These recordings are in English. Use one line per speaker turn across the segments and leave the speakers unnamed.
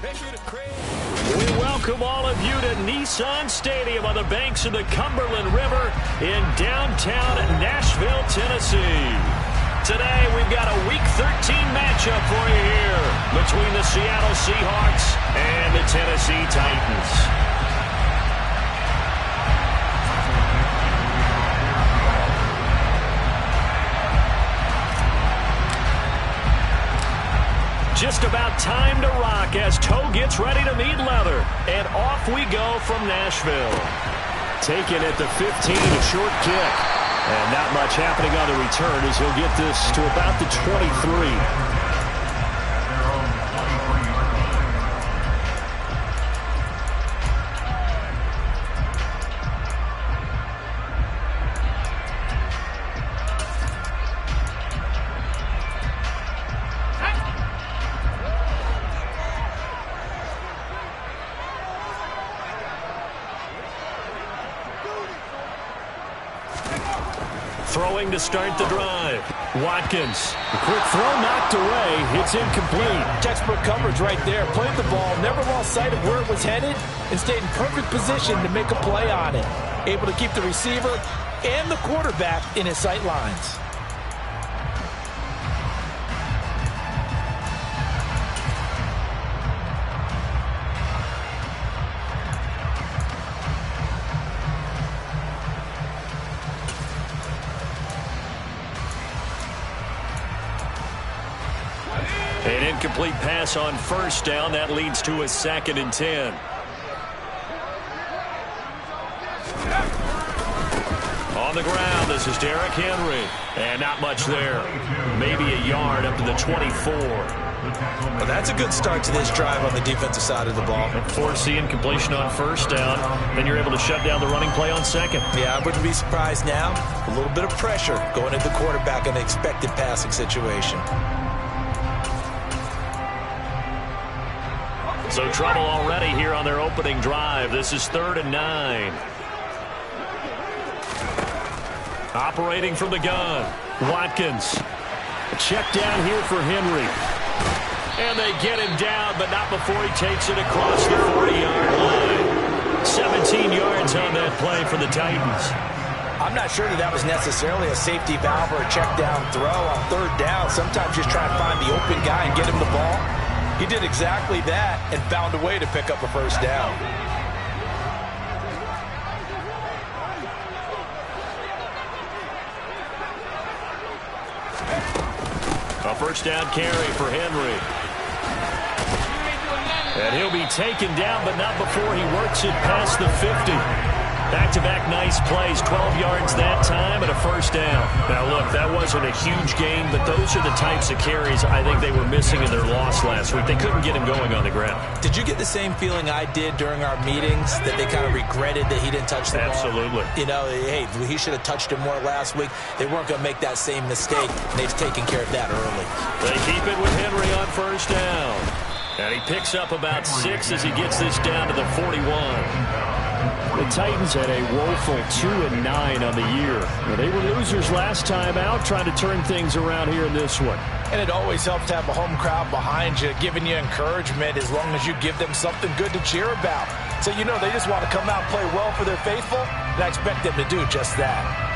We welcome all of you to Nissan Stadium on the banks of the Cumberland River in downtown Nashville, Tennessee. Today, we've got a Week 13 matchup for you here between the Seattle Seahawks and the Tennessee Titans. Just about time to rock as toe gets ready to meet leather. And off we go from Nashville. Taken at the 15, a short kick. And not much happening on the return as he'll get this to about the 23. Throwing to start the drive. Watkins. The quick throw knocked away. It's incomplete.
Textbook coverage right there. Played the ball, never lost sight of where it was headed, and stayed in perfect position to make a play on it. Able to keep the receiver and the quarterback in his sight lines.
An incomplete pass on first down. That leads to a 2nd and 10. On the ground, this is Derrick Henry. And not much there. Maybe a yard up to the 24.
Well, that's a good start to this drive on the defensive side of the ball.
Force the incompletion on first down. Then you're able to shut down the running play on second. Yeah,
I wouldn't be surprised now. A little bit of pressure going at the quarterback in the expected passing situation.
So trouble already here on their opening drive. This is 3rd and 9. Operating from the gun. Watkins. A check down here for Henry. And they get him down, but not before he takes it across the 40-yard line. 17 yards on that play for the Titans.
I'm not sure that was necessarily a safety valve or a check down throw on 3rd down. Sometimes just try and find the open guy and get him the ball. He did exactly that and found a way to pick up a first down.
A first down carry for Henry. And he'll be taken down, but not before he works it past the 50. Back-to-back nice plays, 12 yards that time and a first down. Now, look, that wasn't a huge gain, but those are the types of carries I think they were missing in their loss last week. They couldn't get him going on the ground.
Did you get the same feeling I did during our meetings, that they kind of regretted that he didn't touch the ball?
Absolutely.
You know, hey, he should have touched it more last week. They weren't going to make that same mistake, and they've taken care of that early.
They keep it with Henry on first down. And he picks up about 6 as he gets this down to the 41. The Titans had a woeful 2-9 on the year. Well, they were losers last time out, trying to turn things around here in this one.
And it always helps to have a home crowd behind you, giving you encouragement as long as you give them something good to cheer about. So, you know, they just want to come out and play well for their faithful, and I expect them to do just that.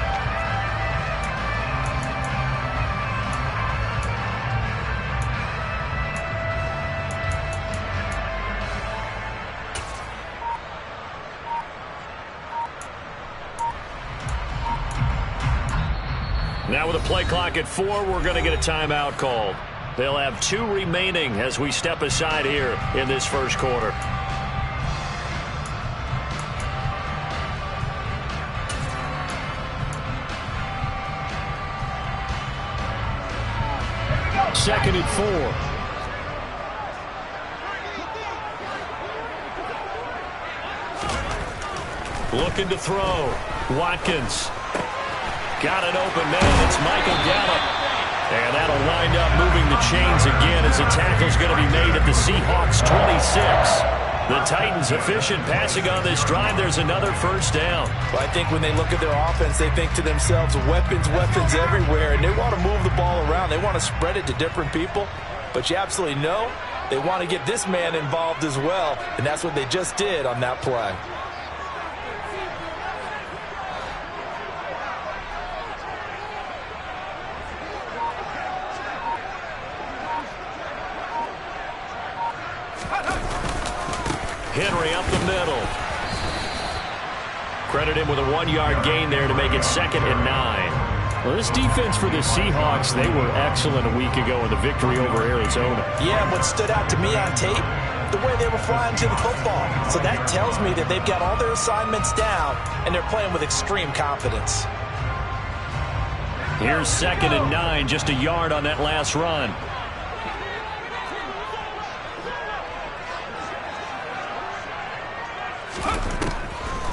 Now with a play clock at 4, we're going to get a timeout called. They'll have 2 remaining as we step aside here in this first quarter. Second and 4. Looking to throw. Watkins. Got an open man. It's Michael Gallup. And that'll wind up moving the chains again as the tackle's going to be made at the Seahawks 26. The Titans efficient passing on this drive. There's another first down.
Well, I think when they look at their offense, they think to themselves, weapons everywhere. And they want to move the ball around. They want to spread it to different people. But you absolutely know they want to get this man involved as well, and that's what they just did on that play.
Henry up the middle. Credit him with a 1-yard gain there to make it 2nd and 9.
Well, this defense for the Seahawks, they were excellent a week ago in the victory over Arizona.
Yeah, and what stood out to me on tape, the way they were flying to the football. So that tells me that they've got all their assignments down, and they're playing with extreme confidence.
Here's 2nd and 9, just a yard on that last run.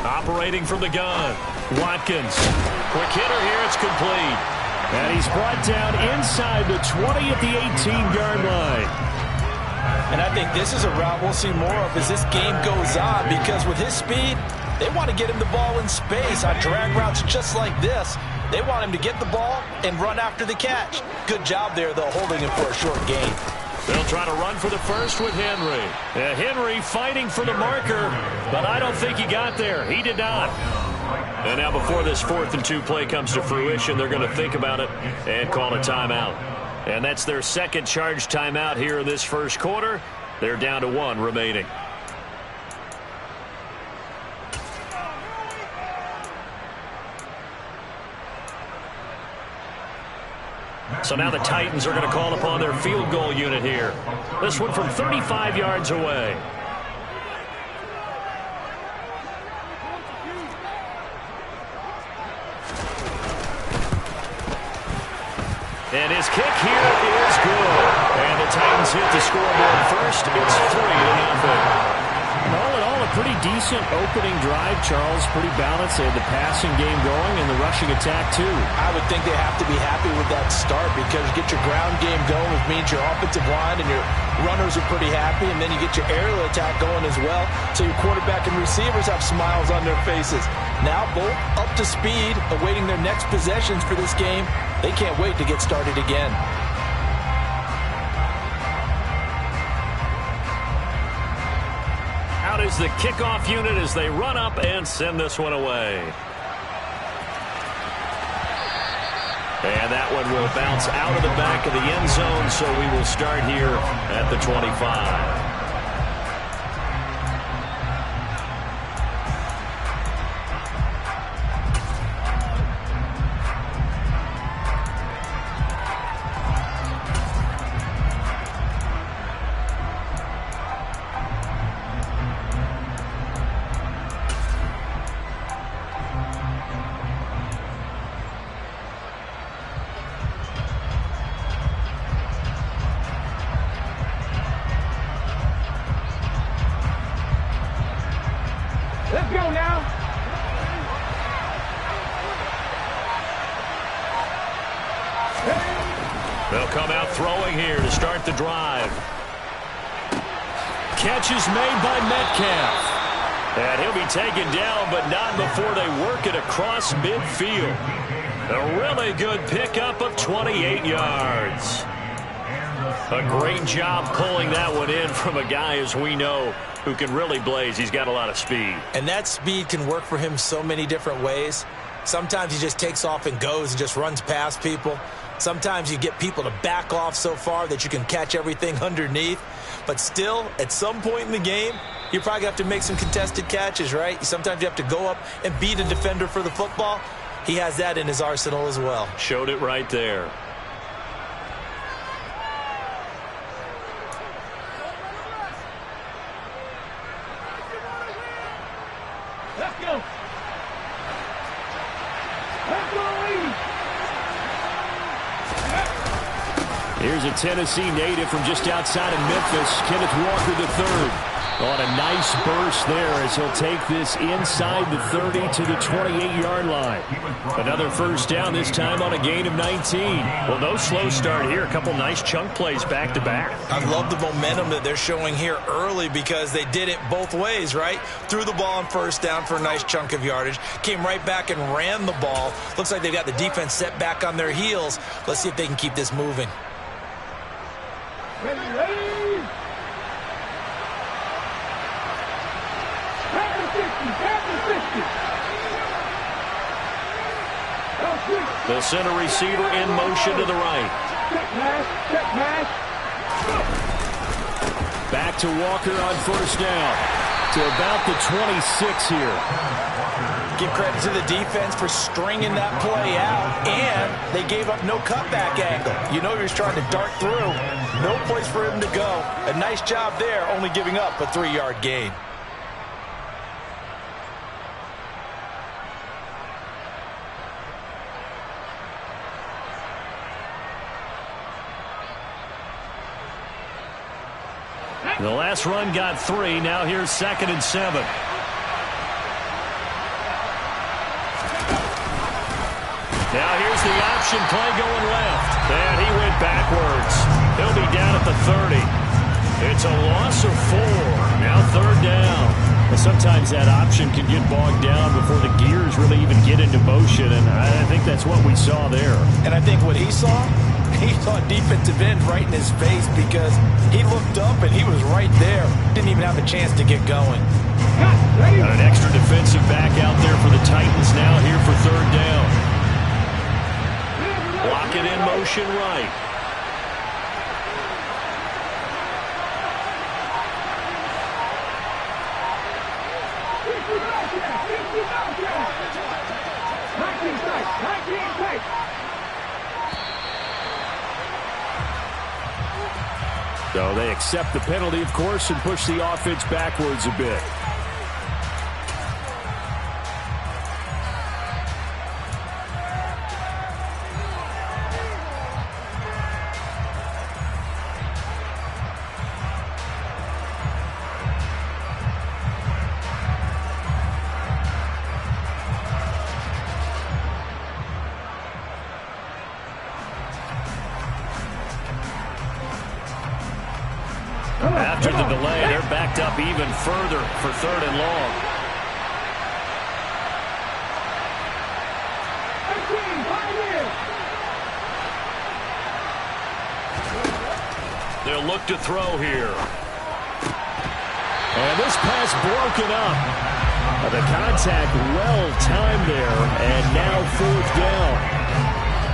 Operating from the gun, Watkins. Quick hitter here, it's complete.
And he's brought down inside the 20 at the 18-yard line.
And I think this is a route we'll see more of as this game goes on, because with his speed, they want to get him the ball in space on drag routes just like this. They want him to get the ball and run after the catch. Good job there, though, holding him for a short gain.
They'll try to run for the first with Henry. Henry fighting for the marker, but I don't think he got there. He did not. And now before this 4th and 2 play comes to fruition, they're going to think about it and call a timeout. And that's their 2nd charge timeout here in this first quarter. They're down to 1 remaining. So now the Titans are going to call upon their field goal unit here. This one from 35 yards away. And his kick here is good. And the Titans hit the scoreboard first. It's 3-0.
All in all, a pretty decent opening drive, Charles. Pretty balanced. They had the passing game going and the rushing attack, too.
I would think they have to be happy with that start, because you get your ground game going, which means your offensive line and your runners are pretty happy, and then you get your aerial attack going as well, so your quarterback and receivers have smiles on their faces. Now both up to speed, awaiting their next possessions for this game. They can't wait to get started again.
Out is the kickoff unit as they run up and send this one away. And that one will bounce out of the back of the end zone, so we will start here at the 25.
Let's go now.
They'll come out throwing here to start the drive. Catch is made by Metcalf. And he'll be taken down, but not before they work it across midfield. A really good pickup of 28 yards. A great job pulling that one in from a guy, as we know, who can really blaze. He's got a lot of speed.
And that speed can work for him so many different ways. Sometimes he just takes off and goes and just runs past people. Sometimes you get people to back off so far that you can catch everything underneath. But still, at some point in the game, you probably have to make some contested catches, right? Sometimes you have to go up and beat a defender for the football. He has that in his arsenal as well.
Showed it right there.
Let's go. Let's go.
Here's a Tennessee native from just outside of Memphis, Kenneth Walker III. On a nice burst there as he'll take this inside the 30 to the 28-yard line. Another first down, this time on a gain of 19.
Well, no slow start here. A couple nice chunk plays back-to-back.
I love the momentum that they're showing here early because they did it both ways, right? Threw the ball on first down for a nice chunk of yardage. Came right back and ran the ball. Looks like they've got the defense set back on their heels. Let's see if they can keep this moving.
Ready, ready.
The center receiver in motion to the right.
Check pass. Check pass.
Back to Walker on first down. To about the 26 here.
Give credit to the defense for stringing that play out, and they gave up no cutback angle. You know he was trying to dart through. No place for him to go. A nice job there, only giving up a 3-yard gain.
The last run got 3. Now here's 2nd and 7. Now here's the option play going left. And he went backwards. He'll be down at the 30. It's a loss of 4. Now 3rd down.
Well, sometimes that option can get bogged down before the gears really even get into motion, and I think that's what we saw there.
And I think what he saw defensive end right in his face, because he looked up and he was right there. Didn't even have a chance to get going.
Got an extra defensive back out there for the Titans now here for 3rd down. Lock it in motion right.
So they accept the penalty, of course, and push the offense backwards a bit.
After the delay, they're backed up even further for 3rd and long. They'll look to throw here.
And this pass broken up. The contact well timed there, and now 4th down.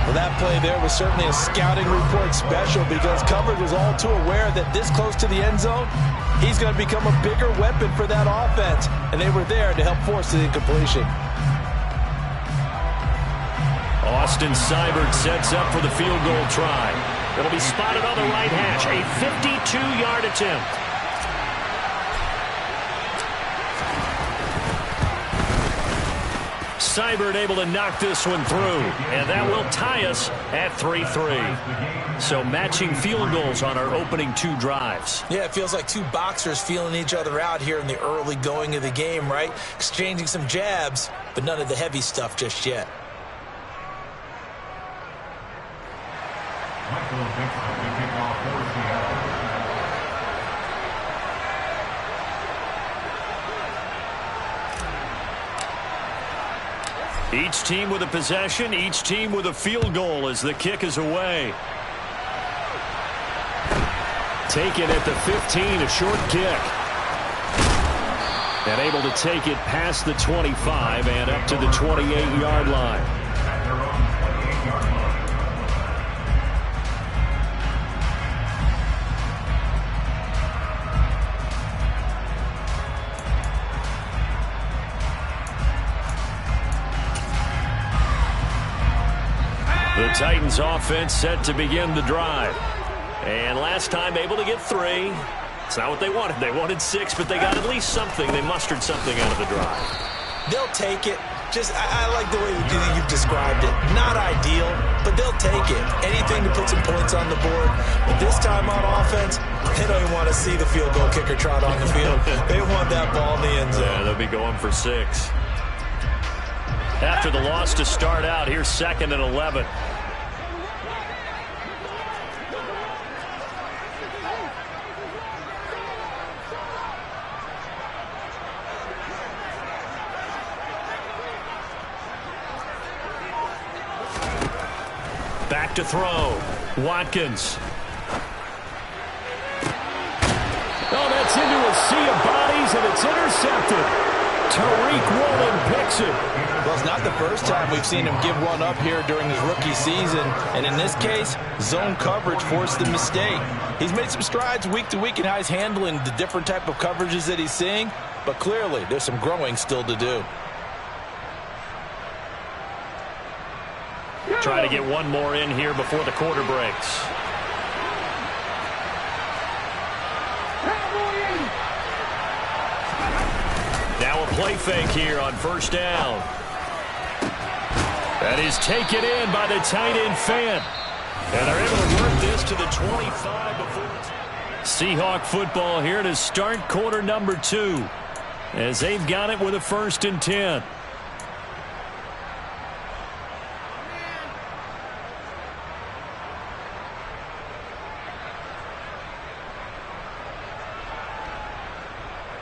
Well, that play there was certainly a scouting report special, because coverage was all too aware that this close to the end zone, he's going to become a bigger weapon for that offense, and they were there to help force the incompletion.
Austin Seibert sets up for the field goal try. It'll be spotted on the right hash, a 52-yard attempt. Seibert able to knock this one through, and that will tie us at 3-3. So matching field goals on our opening 2 drives.
Yeah, it feels like 2 boxers feeling each other out here in the early going of the game, right? Exchanging some jabs, but none of the heavy stuff just yet.
Each team with a possession, each team with a field goal as the kick is away.
Taken at the 15, a short kick. And able to take it past the 25 and up to the 28-yard line.
The Titans offense set to begin the drive. And last time able to get 3. It's not what they wanted. They wanted 6, but they got at least something. They mustered something out of the drive.
They'll take it. I like the way that you've described it. Not ideal, but they'll take it. Anything to put some points on the board. But this time on offense, they don't even want to see the field goal kicker trot on the field. They want that ball in the end zone.
Yeah, they'll be going for 6. After the loss to start out, here's 2nd and 11. Back to throw. Watkins.
Oh, that's into a sea of bodies, and it's intercepted. Tariq Woolen picks it.
Well, it's not the first time we've seen him give one up here during his rookie season. And in this case, zone coverage forced the mistake. He's made some strides week to week in how he's handling the different type of coverages that he's seeing. But clearly, there's some growing still to do.
Try to get one more in here before the quarter breaks. Now a play fake here on first down. That is taken in by the tight end Fant. And they're able to work this to the 25 before Seahawk football here to start quarter number 2. As they've got it with a 1st and 10.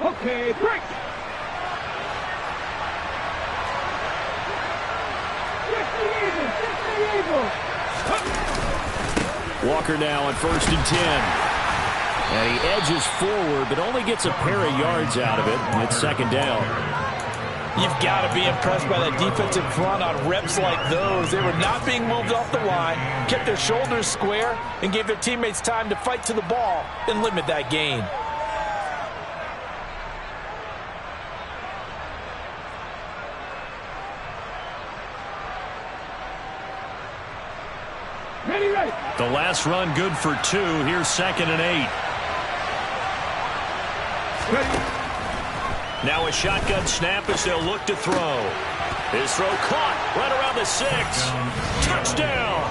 Okay, break.
Walker now on 1st and 10. And he edges forward, but only gets a pair of yards out of it. And it's 2nd down.
You've got to be impressed by that defensive front on reps like those. They were not being moved off the line, kept their shoulders square, and gave their teammates time to fight to the ball and limit that gain.
The last run good for 2. Here's 2nd and 8. Now a shotgun snap as they'll look to throw. His throw caught right around the 6. Touchdown.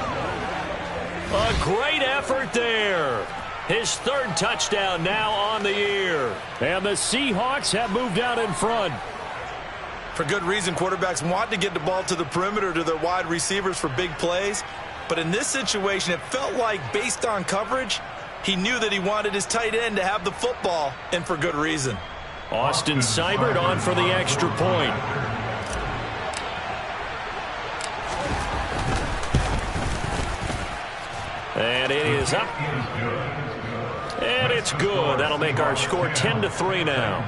A great effort there. His 3rd touchdown now on the year.
And the Seahawks have moved out in front.
For good reason, quarterbacks want to get the ball to the perimeter to their wide receivers for big plays. But in this situation, it felt like, based on coverage, he knew that he wanted his tight end to have the football, and for good reason.
Austin Seibert on for the extra point. And it is up. And it's good. That'll make our score 10-3 now.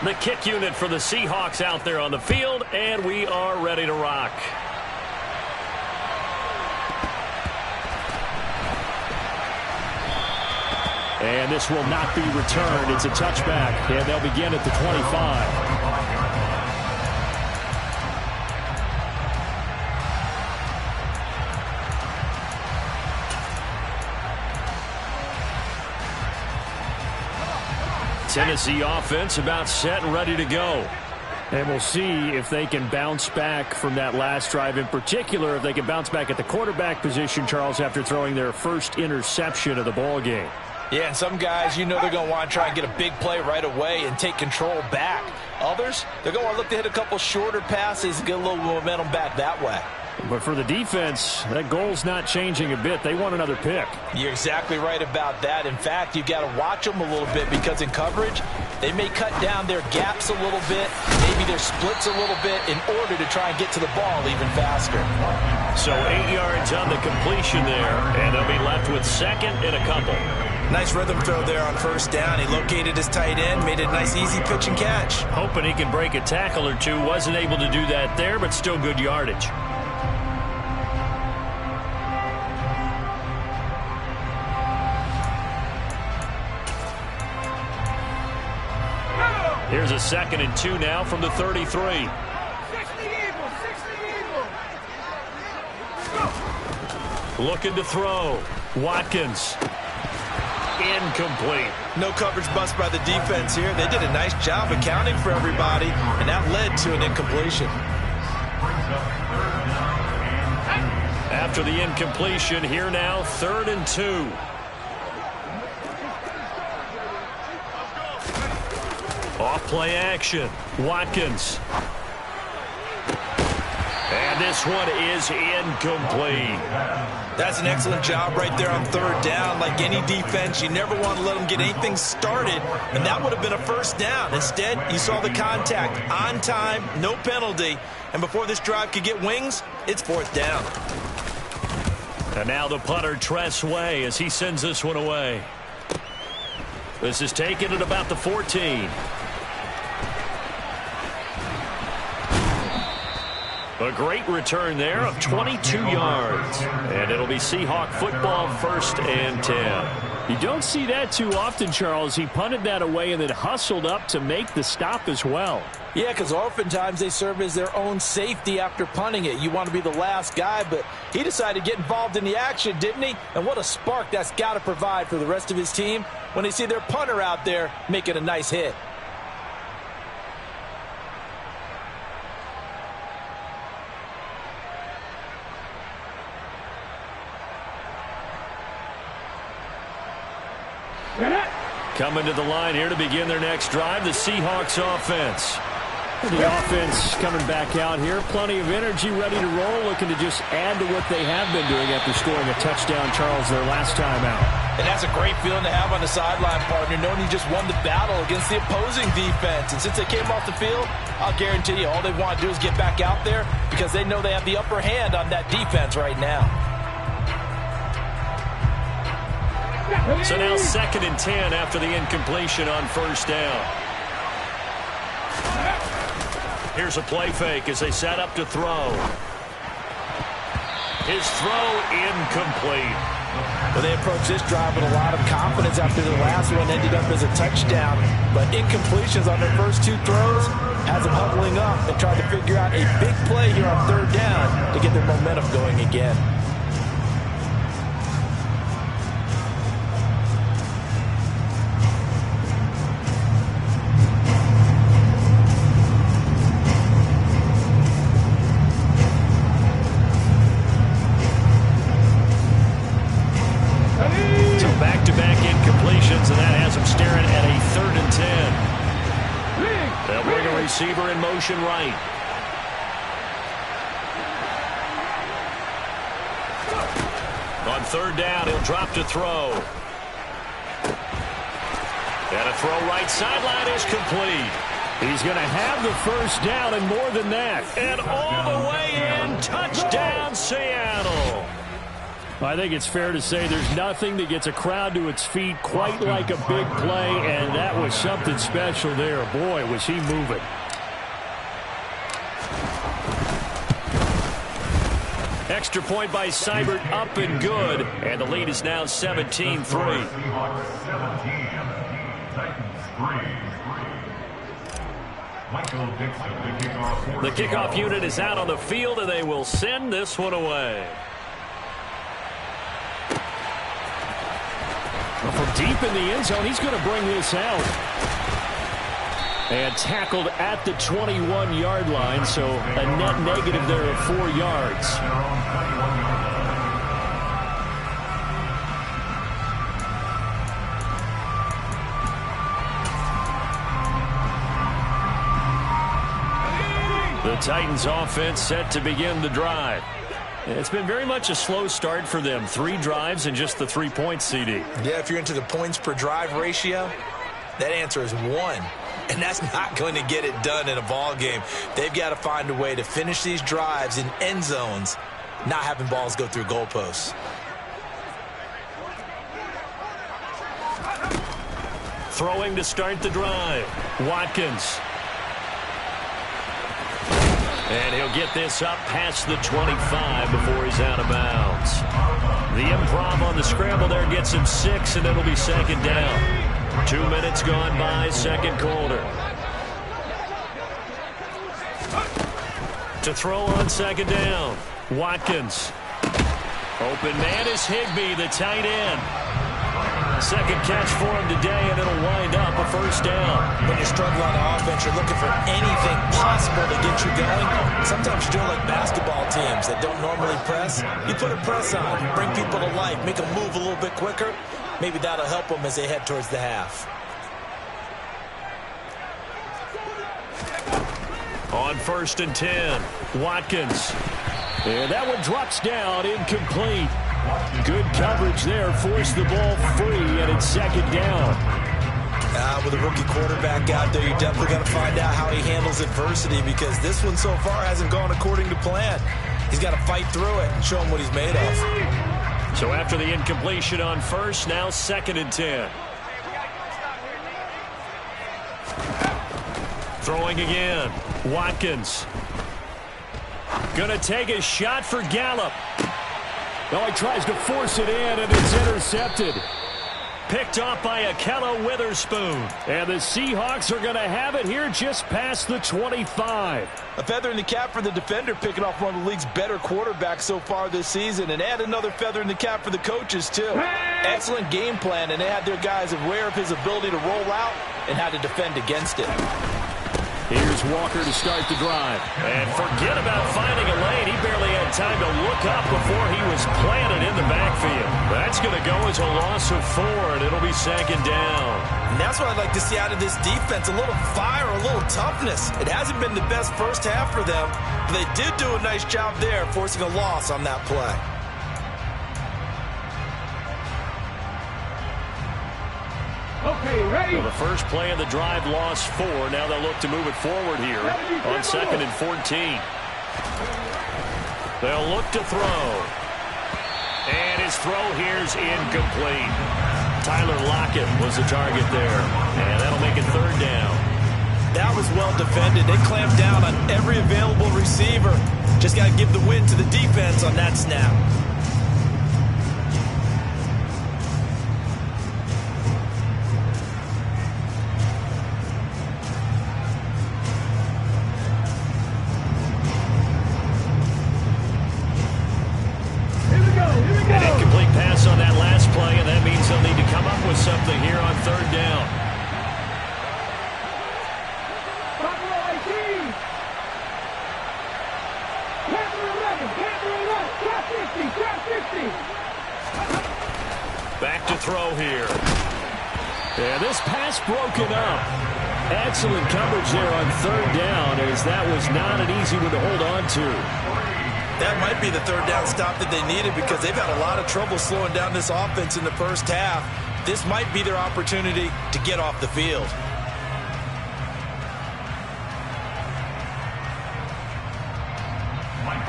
The kick unit for the Seahawks out there on the field, and we are ready to rock.
And this will not be returned. It's a touchback, and they'll begin at the 25.
Tennessee offense about set and ready to go.
And we'll see if they can bounce back from that last drive, in particular if they can bounce back at the quarterback position, Charles, after throwing their first interception of the ball game.
Yeah, and some guys, you know, they're going to want to try and get a big play right away and take control back. Others, they're going to look to hit a couple shorter passes and get a little momentum back that way.
But for the defense, that goal's not changing a bit. They want another pick.
You're exactly right about that. In fact, you've got to watch them a little bit because in coverage, they may cut down their gaps a little bit, maybe their splits a little bit in order to try and get to the ball even faster.
So 8 yards on the completion there, and they'll be left with 2nd and a couple.
Nice rhythm throw there on 1st down. He located his tight end, made it a nice easy pitch and catch.
Hoping he can break a tackle or two. Wasn't able to do that there, but still good yardage. Here's a 2nd and 2 now from the 33. Looking to throw. Watkins. Incomplete.
No coverage bust by the defense here. They did a nice job accounting for everybody, and that led to an incompletion.
After the incompletion, here now, 3rd and 2. Off play action. Watkins. And this one is incomplete.
That's an excellent job right there on third down. Like any defense, you never want to let them get anything started, and that would have been a first down. Instead, you saw the contact on time, no penalty, and before this drive could get wings, it's fourth down.
And now the punter, Tress Way, as he sends this one away. This is taken at about the 14. A great return there of 22 yards. And it'll be Seahawk football, 1st and 10.
You don't see that too often, Charles. He punted that away and then hustled up to make the stop as well.
Yeah, because oftentimes they serve as their own safety after punting it. You want to be the last guy, but he decided to get involved in the action, didn't he? And what a spark that's got to provide for the rest of his team when they see their punter out there making a nice hit.
Coming to the line here to begin their next drive, the Seahawks offense.
The offense coming back out here. Plenty of energy, ready to roll, looking to just add to what they have been doing after scoring a touchdown, Charles, their last time out.
And that's a great feeling to have on the sideline, partner, knowing you just won the battle against the opposing defense. And since they came off the field, I'll guarantee you all they want to do is get back out there because they know they have the upper hand on that defense right now.
So now 2nd and 10 after the incompletion on first down. Here's a play fake as they set up to throw. His throw incomplete.
Well, they approached this drive with a lot of confidence after the last one ended up as a touchdown. But incompletions on their first two throws has them huddling up and trying to figure out a big play here on third down to get their momentum going again.
Back-to-back incompletions, and that has them staring at a 3rd and 10. They'll bring a receiver in motion right. On third down, he'll drop to throw. And a throw right sideline is complete.
He's going to have the first down and more than that.
And all the way in, touchdown Seattle.
I think it's fair to say there's nothing that gets a crowd to its feet quite like a big play, and that was something special there. Boy, was he moving.
Extra point by Seibert, up and good, and the lead is now 17-3. The kickoff unit is out on the field, and they will send this one away.
From deep in the end zone, he's going to bring this out. And tackled at the 21-yard line, so a net negative there of 4 yards.
The Titans offense set to begin the drive. It's been very much a slow start for them. 3 drives and just the 3 points, CD.
Yeah, if you're into the points per drive ratio, that answer is 1. And that's not going to get it done in a ball game. They've got to find a way to finish these drives in end zones, not having balls go through goalposts.
Throwing to start the drive. Watkins. And he'll get this up past the 25 before he's out of bounds. The improv on the scramble there gets him 6, and it'll be 2nd down. 2 minutes gone by, 2nd quarter. To throw on 2nd down. Watkins. Open man is Higbee, the tight end. 2nd catch for him today, and it'll wind up a 1st down.
When you struggle on offense, you're looking for anything possible to get you going. Sometimes you're doing like basketball teams that don't normally press. You put a press on, bring people to life, make them move a little bit quicker. Maybe that'll help them as they head towards the half.
On 1st and 10, Watkins.
And that one drops down, incomplete. Good coverage there, forced the ball free, and it's second down.
With a rookie quarterback out there, you're definitely going to find out how he handles adversity, because this one so far hasn't gone according to plan. He's got to fight through it and show him what he's made of.
So after the incompletion on first, now 2nd and 10. Throwing again. Watkins. Gonna take a shot for Gallup.
Oh, he tries to force it in, and it's intercepted.
Picked off by Akella Witherspoon.
And the Seahawks are going to have it here just past the 25.
A feather in the cap for the defender, picking off one of the league's better quarterbacks so far this season, and add another feather in the cap for the coaches, too. Excellent game plan, and they had their guys aware of his ability to roll out and how to defend against it.
Here's Walker to start the drive.
And forget about finding a lane. He barely had time to look up before he was planted in the backfield. That's going to go as a loss of 4, and it'll be 2nd down.
And that's what I'd like to see out of this defense, a little fire, a little toughness. It hasn't been the best first half for them, but they did do a nice job there, forcing a loss on that play.
Okay, ready?
Well, the first play of the drive lost 4. Now they'll look to move it forward here on 2nd and 14. They'll look to throw. And his throw here's incomplete. Tyler Lockett was the target there. And that'll make it 3rd down.
That was well defended. They clamped down on every available receiver. Just got to give the win to the defense on that snap.
An incomplete pass on that last play, and that means they'll need to come up with something here on 3rd down. Back to throw here.
Yeah, this pass broken up. Excellent coverage there on 3rd down, as that was not an easy one to hold on to.
That might be the 3rd down stop that they needed, because they've had a lot of trouble slowing down this offense in the first half. This might be their opportunity to get off the field.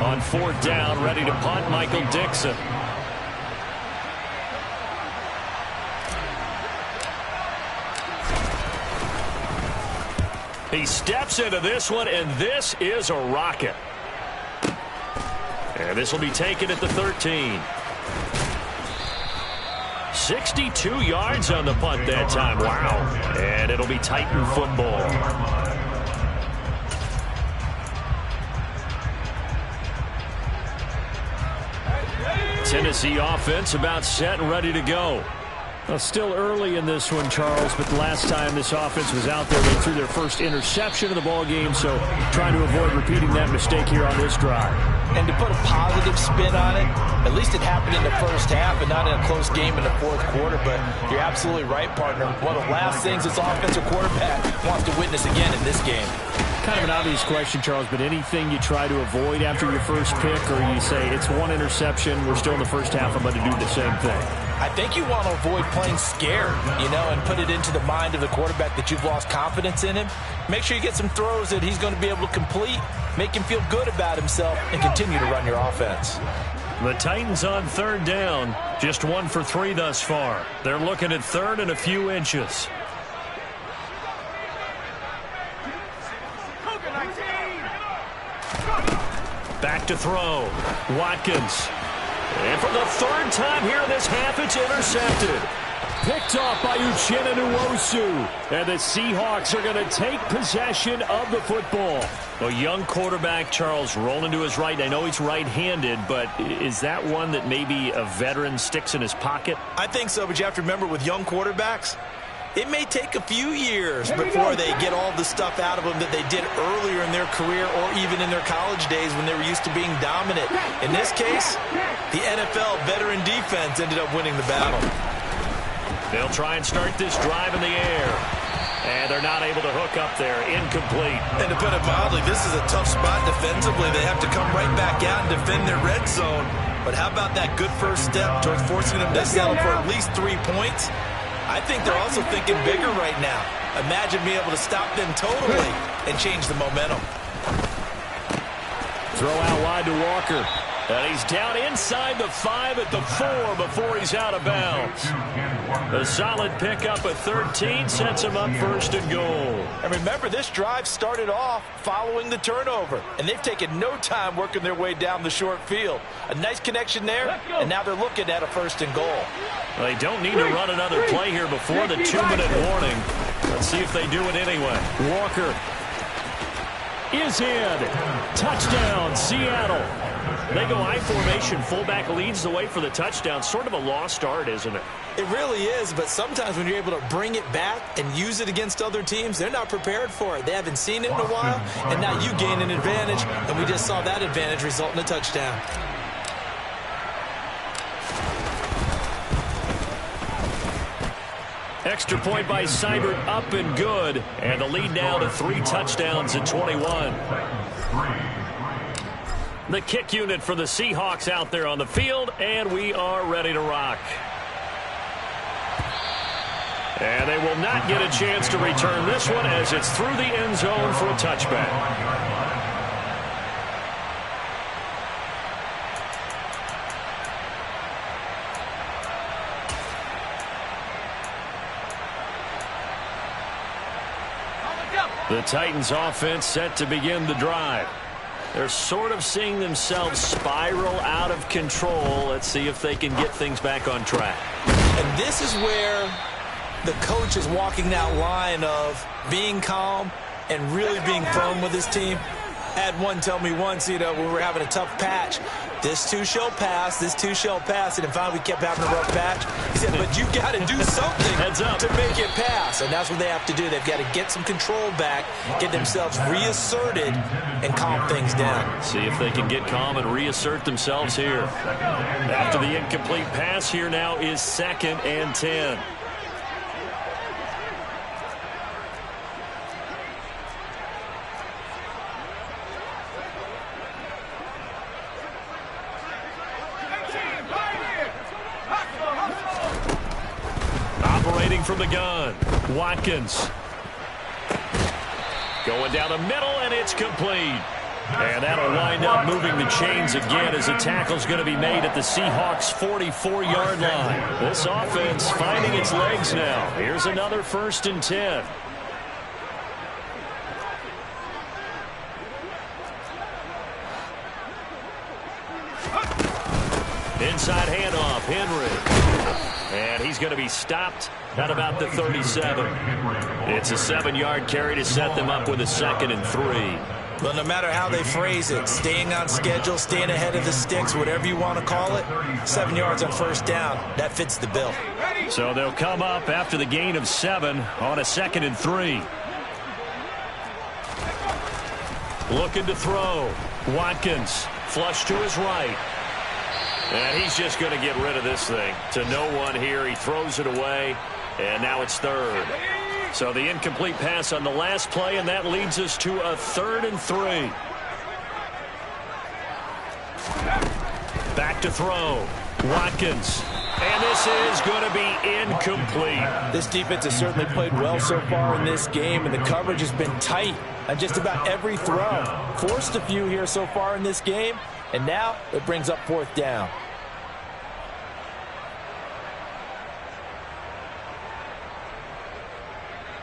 On 4th down, ready to punt, Michael Dixon. He steps into this one, and this is a rocket. And this will be taken at the 13. 62 yards on the punt that time. Wow. And it'll be Titan football. Tennessee offense about set and ready to go.
Well, still early in this one, Charles, but the last time this offense was out there, they threw their first interception of the ball game, so trying to avoid repeating that mistake here on this drive.
And to put a positive spin on it, at least it happened in the first half and not in a close game in the 4th quarter, but you're absolutely right, partner. One of the last things this offensive quarterback wants to witness again in this game.
Kind of an obvious question, Charles, but anything you try to avoid after your first pick, or you say it's one interception, we're still in the first half, I'm going to do the same thing?
I think you want to avoid playing scared, and put it into the mind of the quarterback that you've lost confidence in him. Make sure you get some throws that he's going to be able to complete, make him feel good about himself, and continue to run your offense.
The Titans on 3rd down, just 1 for 3 thus far. They're looking at 3rd and a few inches. Back to throw. Watkins. And for the 3rd time here in this half, it's intercepted.
Picked off by Uchenna Nwosu. And the Seahawks are going to take possession of the football.
A young quarterback, Charles, rolling to his right. I know he's right-handed, but is that one that maybe a veteran sticks in his pocket?
I think so, but you have to remember with young quarterbacks, it may take a few years before they get all the stuff out of them that they did earlier in their career or even in their college days when they were used to being dominant. In this case, the NFL veteran defense ended up winning the battle.
They'll try and start this drive in the air. And they're not able to hook up there. Incomplete.
And to put it mildly, this is a tough spot defensively. They have to come right back out and defend their red zone. But how about that good first step towards forcing them to settle for at least 3 points? I think they're also thinking bigger right now. Imagine being able to stop them totally and change the momentum.
Throw out wide to Walker.
And he's down inside the 5 at the 4 before he's out of bounds. A solid pickup at 13 sets him up first and goal.
And remember, this drive started off following the turnover, and they've taken no time working their way down the short field. A nice connection there, and now they're looking at a first and goal.
Well, they don't need to run another play here before the 2-minute warning. Let's see if they do it anyway.
Walker is in. Touchdown, Seattle.
They go I formation. Fullback leads the way for the touchdown. Sort of a lost art, isn't it?
It really is, but sometimes when you're able to bring it back and use it against other teams, they're not prepared for it. They haven't seen it in a while, and now you gain an advantage, and we just saw that advantage result in a touchdown.
Extra point by Seibert, up and good. And the lead now to 3 touchdowns at 21. The kick unit for the Seahawks out there on the field, and we are ready to rock. And they will not get a chance to return this one as it's through the end zone for a touchback. The Titans offense set to begin the drive. They're sort of seeing themselves spiral out of control. Let's see if they can get things back on track.
And this is where the coach is walking that line of being calm and really being firm with his team. I had one tell me once, when we were having a tough patch, this too shall pass, this too shall pass, and finally we kept having a rough patch. He said, but you got to do something to make it pass, and that's what they have to do. They've got to get some control back, get themselves reasserted, and calm things down.
See if they can get calm and reassert themselves here. After the incomplete pass, here now is 2nd and 10. From the gun, Watkins going down the middle, and it's complete. And that'll wind up moving the chains again as a tackle's going to be made at the Seahawks' 44-yard line. This offense finding its legs now. Here's another 1st and 10. Inside handoff, Henry. And he's going to be stopped at about the 37. It's a 7-yard carry to set them up with a 2nd and 3.
Well, no matter how they phrase it, staying on schedule, staying ahead of the sticks, whatever you want to call it, 7 yards on 1st down, that fits the bill.
So they'll come up after the gain of 7 on a 2nd and 3. Looking to throw. Watkins, flush to his right. And he's just going to get rid of this thing. To no one here. He throws it away, and now it's 3rd. So the incomplete pass on the last play, and that leads us to a 3rd and 3. Back to throw. Watkins. And this is going to be incomplete.
This defense has certainly played well so far in this game, and the coverage has been tight on just about every throw. Forced a few here so far in this game, and now it brings up 4th down.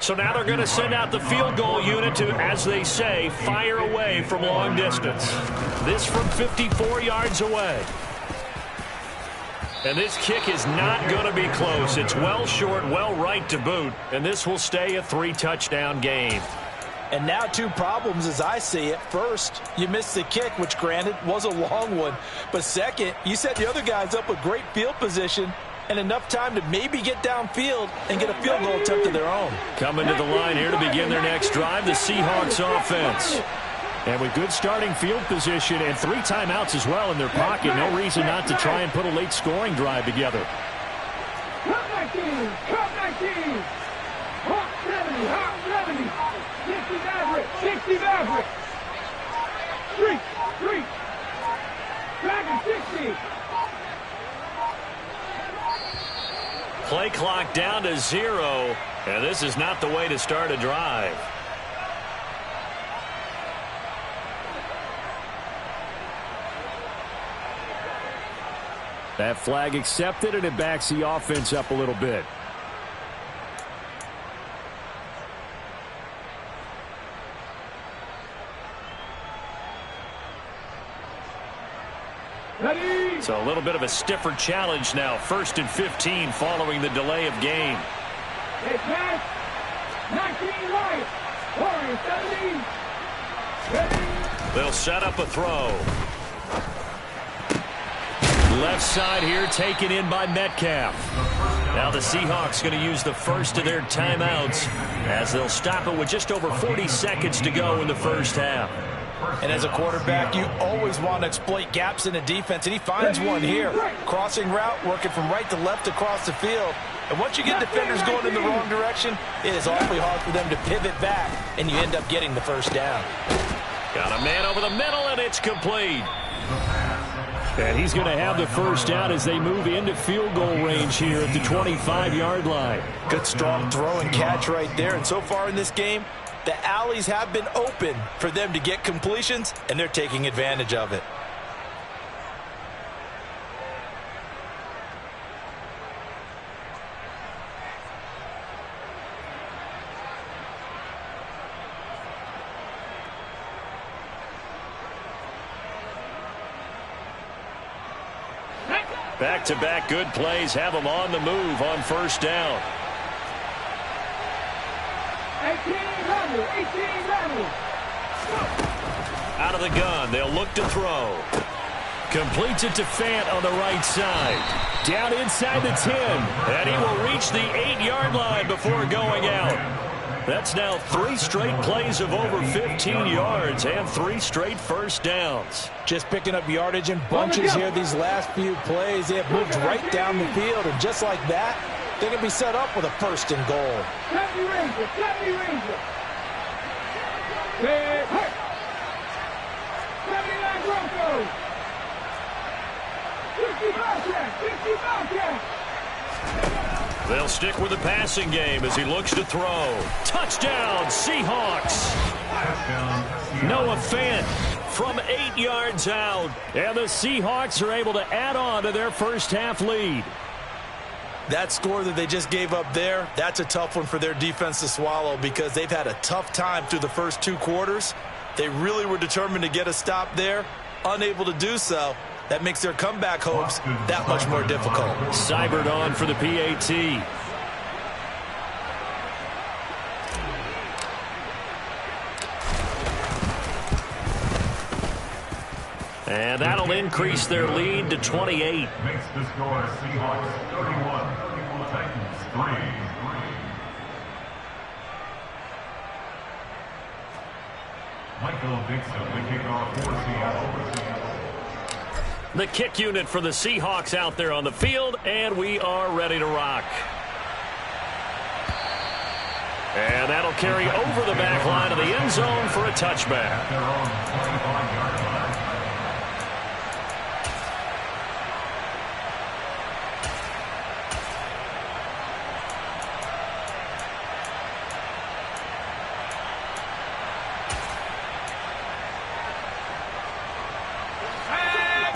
So now they're going to send out the field goal unit to, as they say, fire away from long distance. This from 54 yards away. And this kick is not going to be close. It's well short, well right to boot. And this will stay a 3-touchdown game.
And now 2 problems as I see it. First, you missed the kick, which granted was a long one. But second, you set the other guys up with great field position and enough time to maybe get downfield and get a field goal attempt of their own.
Coming to the line here to begin their next drive, the Seahawks offense.
And with good starting field position and 3 timeouts as well in their pocket, no reason not to try and put a late scoring drive together.
Come 19! Come 19! Hawk 7! 70. 60 average. 60 average. Street. Dragon 60.
Play clock down to 0, and this is not the way to start a drive.
That flag accepted, and it backs the offense up a little bit.
Ready.
So a little bit of a stiffer challenge now. 1st and 15 following the delay of game.
Hey, pass. 19 right. Warriors 70. Ready.
They'll set up a throw. Left side here taken in by Metcalf. Now the Seahawks going to use the first of their timeouts as they'll stop it with just over 40 seconds to go in the first half.
And as a quarterback, you always want to exploit gaps in the defense, and he finds one here. Crossing route, working from right to left across the field. And once you get defenders going in the wrong direction, it is awfully hard for them to pivot back, and you end up getting the first down.
Got a man over the middle, and it's complete.
And he's going to have the first down as they move into field goal range here at the 25-yard line.
Good strong throw and catch right there. And so far in this game, the alleys have been open for them to get completions, and they're taking advantage of it.
Back-to-back good plays have them on the move on first down.
18 level.
Out of the gun, they'll look to throw. Completes it to Fant on the right side. Down inside the 10. And he will reach the 8-yard line before going out. That's now 3 straight plays of over 15 yards and 3 straight first downs.
Just picking up yardage in bunches here these last few plays. They have moved right down the field, and just like that, they're going to be set up with a 1st and goal.
70 Ranger. 79 Broncos. 60 Bobcats.
They'll stick with the passing game as he looks to throw. Touchdown, Seahawks. Noah Fant from 8 yards out. And the Seahawks are able to add on to their first half lead.
That score that they just gave up there, that's a tough one for their defense to swallow because they've had a tough time through the first 2 quarters. They really were determined to get a stop there, unable to do so. That makes their comeback hopes that much more difficult.
Seibert on for the PAT. And that'll increase their lead to 28.
Makes the score Seahawks 31, Titans 3. Michael Dixon, the kickoff for Seattle.
The kick unit for the Seahawks out there on the field, and we are ready to rock. And that'll carry over the back line of the end zone for a touchback.
Their own 25-yard line.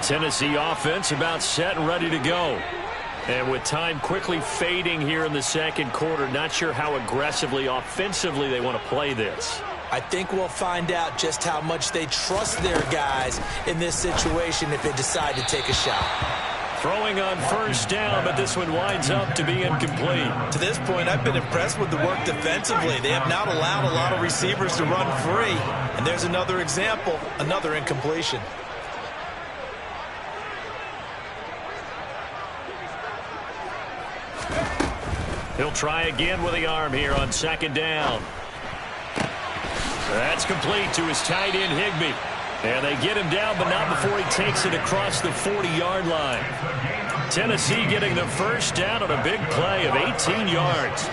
Tennessee offense about set and ready to go. And with time quickly fading here in the second quarter, not sure how aggressively, offensively they want to play this.
I think we'll find out just how much they trust their guys in this situation if they decide to take a shot.
Throwing on first down, but this one winds up to be incomplete.
To this point, I've been impressed with the work defensively. They have not allowed a lot of receivers to run free. And there's another example, another incompletion.
He'll try again with the arm here on second down. That's complete to his tight end, Higbee. And they get him down, but not before he takes it across the 40-yard line. Tennessee getting the first down on a big play of 18 yards.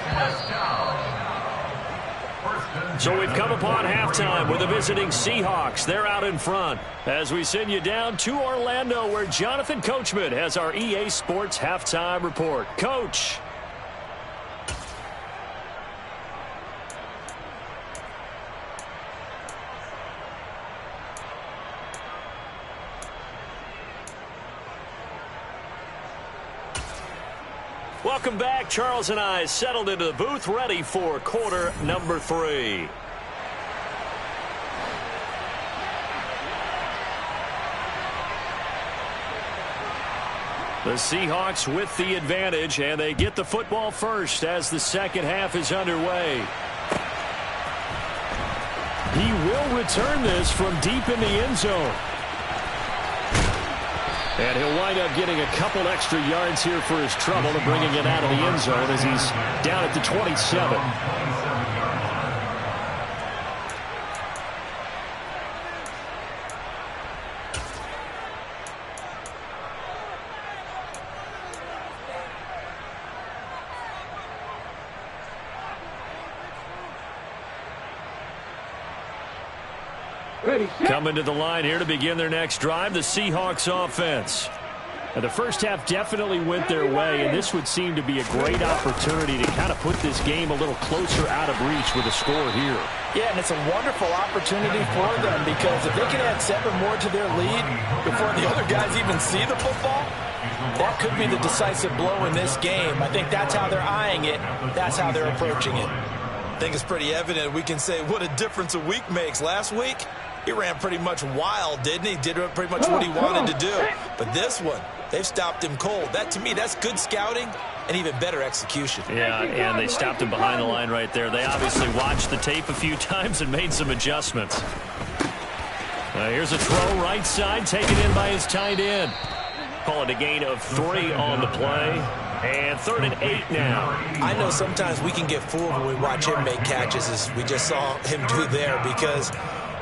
So we've come upon halftime with the visiting Seahawks. They're out in front as we send you down to Orlando, where Jonathan Coachman has our EA Sports halftime report. Coach. Welcome back. Charles and I settled into the booth, ready for quarter number 3. The Seahawks with the advantage, and they get the football first as the second half is underway. He will return this from deep in the end zone. And he'll wind up getting a couple extra yards here for his trouble and bringing it out of the end zone as he's down at the 27. Coming to the line here to begin their next drive, the Seahawks offense. And the first half definitely went their way, and this would seem to be a great opportunity to kind of put this game a little closer out of reach with a score here.
Yeah, and it's a wonderful opportunity for them, because if they can add 7 more to their lead before the other guys even see the football, that could be the decisive blow in this game. I think that's how they're eyeing it. That's how they're approaching it.
I think it's pretty evident. We can say what a difference a week makes. Last week, he ran pretty much wild, didn't he? Did pretty much what he wanted to do. But this one, they've stopped him cold. That, to me, that's good scouting and even better execution.
Yeah, and they stopped him behind the line right there. They obviously watched the tape a few times and made some adjustments. Here's a throw right side, taken in by his tight end. Call it a gain of 3 on the play. And 3rd and 8 now.
I know sometimes we can get fooled when we watch him make catches, as we just saw him do there, because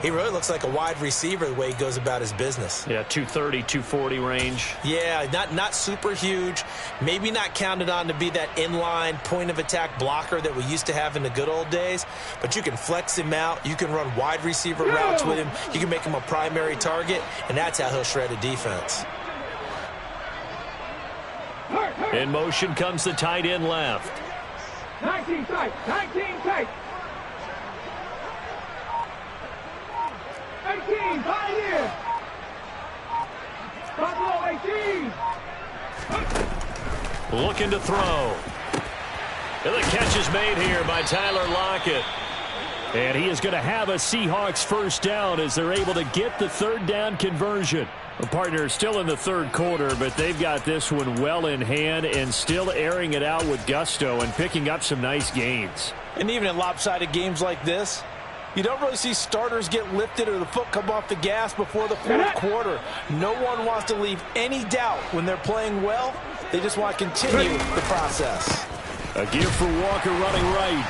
he really looks like a wide receiver the way he goes about his business.
Yeah, 230, 240 range.
Yeah, not super huge. Maybe not counted on to be that inline point-of-attack blocker that we used to have in the good old days. But you can flex him out. You can run wide receiver routes with him. You can make him a primary target, and that's how he'll shred a defense.
In motion comes the tight end left.
19 tight, 19 tight. 18, pioneer. Buffalo 18.
Looking to throw. And the catch is made here by Tyler Lockett. And he is going to have a Seahawks first down as they're able to get the 3rd down conversion. The partner is still in the 3rd quarter, but they've got this one well in hand and still airing it out with gusto and picking up some nice gains.
And even in lopsided games like this, you don't really see starters get lifted or the foot come off the gas before the 4th quarter. No one wants to leave any doubt when they're playing well. They just want to continue the process.
A give for Walker running right.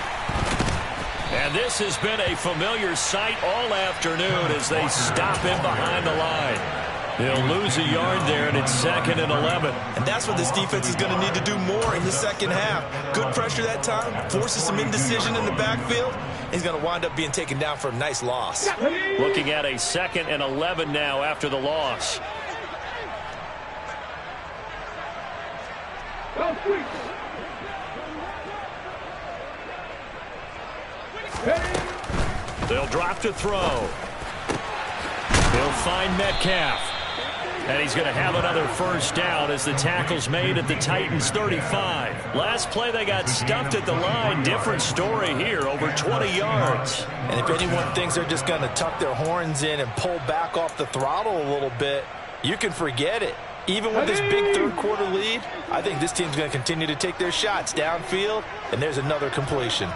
And this has been a familiar sight all afternoon as they stop him behind the line. He'll lose a yard there, and it's 2nd and 11.
And that's what this defense is going to need to do more in the second half. Good pressure that time, forces some indecision in the backfield. He's going to wind up being taken down for a nice loss.
Looking at a 2nd and 11 now after the loss. They'll drop to throw. He'll find Metcalf. And he's going to have another first down as the tackle's made at the Titans' 35. Last play they got stuffed at the line. Different story here, over 20 yards.
And if anyone thinks they're just going to tuck their horns in and pull back off the throttle a little bit, you can forget it. Even with this big 3rd quarter lead, I think this team's going to continue to take their shots downfield, and there's another completion.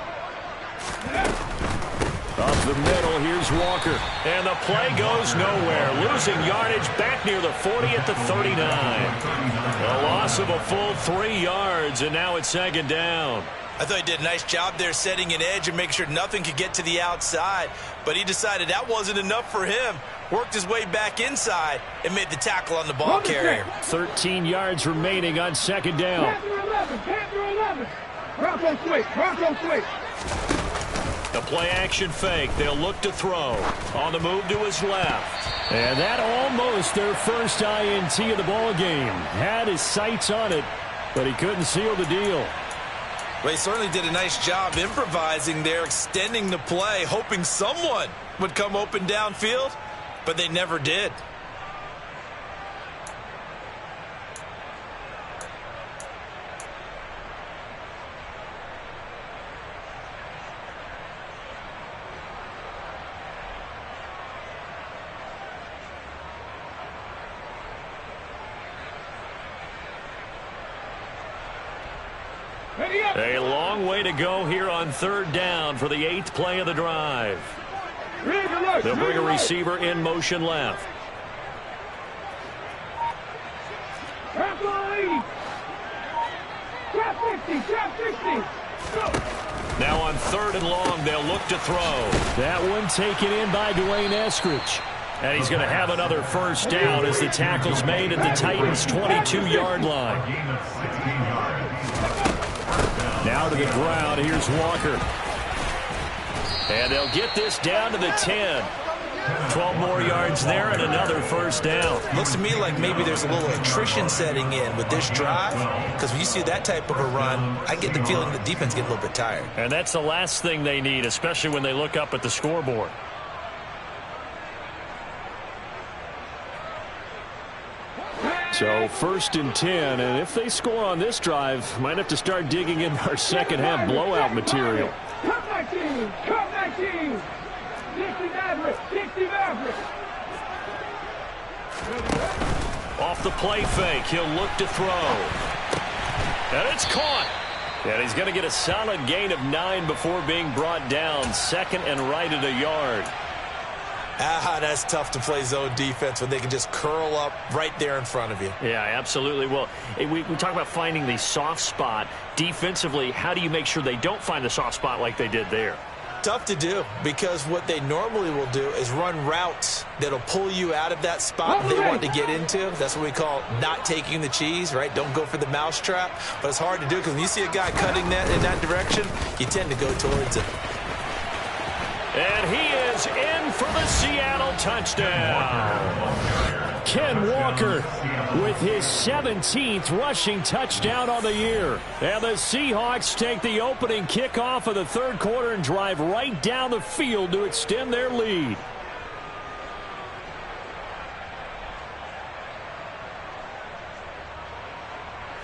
Up the middle, here's Walker. And the play goes nowhere. Losing yardage back near the 40 at the 39. A loss of a full 3 yards, and now it's 2nd down.
I thought he did a nice job there setting an edge and making sure nothing could get to the outside. But he decided that wasn't enough for him. Worked his way back inside and made the tackle on the ball carrier.
13 yards remaining on 2nd down.
Panther 11, Panther 11. Bronco switch, Bronco switch.
The play-action fake. They'll look to throw. On the move to his left.
And that almost their first INT of the ball game. Had his sights on it, but he couldn't seal the deal.
Well, he certainly did a nice job improvising there, extending the play, hoping someone would come open downfield, but they never did.
A long way to go here on third down for the 8th play of the drive. They'll bring a receiver in motion left. Now on third and long, they'll look to throw.
That one taken in by Dwayne Eskridge.
And he's going to have another first down as the tackle's made at the Titans' 22-yard line. Now to the ground, here's Walker. And they'll get this down to the 10. 12 more yards there and another first down.
Looks to me like maybe there's a little attrition setting in with this drive, because when you see that type of a run, I get the feeling the defense gets a little bit tired.
And that's the last thing they need, especially when they look up at the scoreboard.
So first and 10, and if they score on this drive, might have to start digging in our second half blowout material.
Cut my team! Cut my team! 60 Maverick! 60 Maverick!
Off the play fake, he'll look to throw. And it's caught. And he's going to get a solid gain of 9 before being brought down. Second and right at a yard.
That's tough to play zone defense when they can just curl up right there in front of you.
Yeah, absolutely. Well, we talk about finding the soft spot. Defensively, how do you make sure they don't find the soft spot like they did there?
Tough to do, because what they normally will do is run routes that'll pull you out of that spot they want to get into. That's what we call not taking the cheese, right? Don't go for the mousetrap. But it's hard to do because when you see a guy cutting that in that direction, you tend to go towards it.
And he is in for the Seattle touchdown.
Ken Walker with his 17th rushing touchdown on the year. And the Seahawks take the opening kickoff of the third quarter and drive right down the field to extend their lead.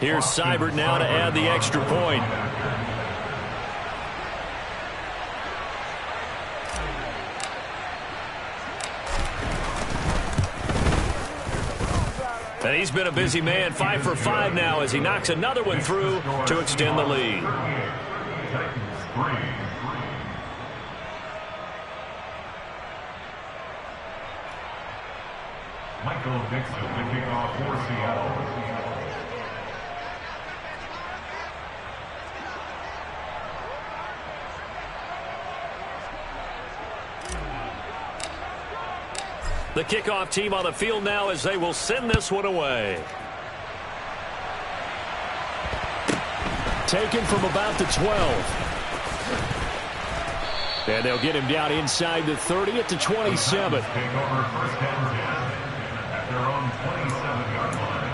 Here's Seibert now to add the extra point. And he's been a busy man, 5 for 5 now as he knocks another one through to extend the lead.
Michael Dixon to kick off for Seattle.
The kickoff team on the field now as they will send this one away.
Taken from about the 12. And they'll get him down inside the 30 at the 27.
Take over first and 10 at their own 27-yard line.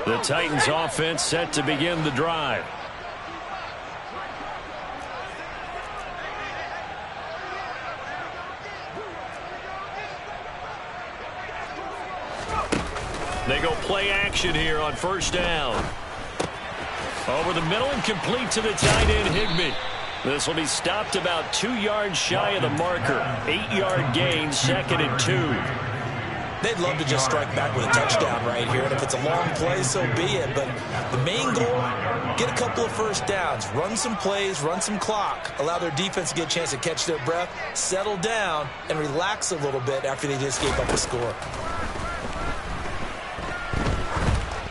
The Titans offense set to begin the drive. They go play action here on first down. Over the middle and complete to the tight end Higbee. This will be stopped about 2 yards shy of the marker. 8-yard gain, second and 2.
They'd love to just strike back with a touchdown right here, and if it's a long play, so be it. But the main goal, get a couple of first downs, run some plays, run some clock, allow their defense to get a chance to catch their breath, settle down, and relax a little bit after they just gave up a score.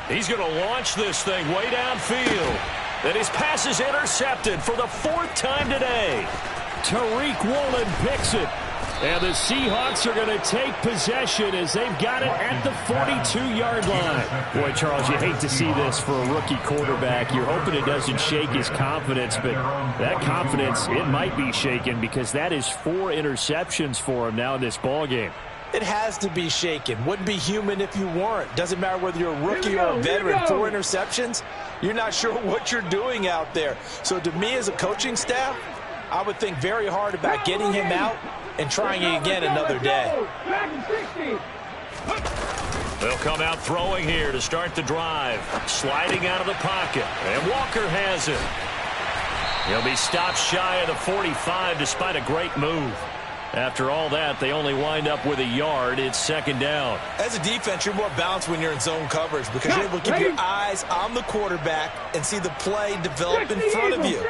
He's going to launch this thing way downfield. And his pass is intercepted for the 4th time today.
Tariq Woolen picks it. And the Seahawks are going to take possession as they've got it at the 42-yard line. Boy, Charles, you hate to see this for a rookie quarterback. You're hoping it doesn't shake his confidence, but that confidence, it might be shaken because that is 4 interceptions for him now in this ballgame.
It has to be shaken. Wouldn't be human if you weren't. Doesn't matter whether you're a rookie or a veteran. 4 interceptions, you're not sure what you're doing out there. So to me as a coaching staff, I would think very hard about getting him out and trying it again another day.
They'll come out throwing here to start the drive. Sliding out of the pocket. And Walker has it. He'll be stopped shy of the 45 despite a great move. After all that, they only wind up with a yard. It's second down.
As a defense, you're more balanced when you're in zone coverage because you're able to keep your eyes on the quarterback and see the play develop in front of you.